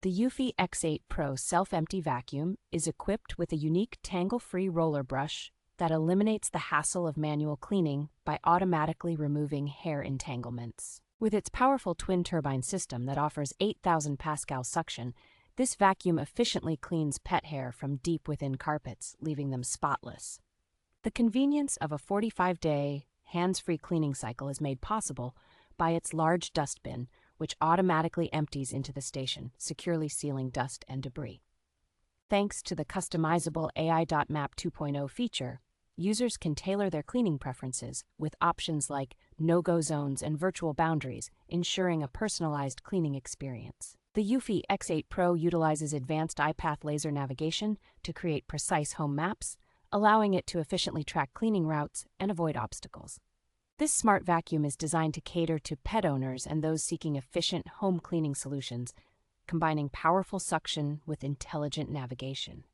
The eufy X8 Pro self-empty vacuum is equipped with a unique tangle-free roller brush that eliminates the hassle of manual cleaning by automatically removing hair entanglements. With its powerful twin-turbine system that offers 8,000 Pascal suction, this vacuum efficiently cleans pet hair from deep within carpets, leaving them spotless. The convenience of a 45-day, hands-free cleaning cycle is made possible by its large dustbin, which automatically empties into the station, securely sealing dust and debris. Thanks to the customizable AI.Map 2.0 feature, users can tailor their cleaning preferences with options like no-go zones and virtual boundaries, ensuring a personalized cleaning experience. The eufy X8 Pro utilizes advanced iPath laser navigation to create precise home maps, allowing it to efficiently track cleaning routes and avoid obstacles. This smart vacuum is designed to cater to pet owners and those seeking efficient home cleaning solutions, combining powerful suction with intelligent navigation.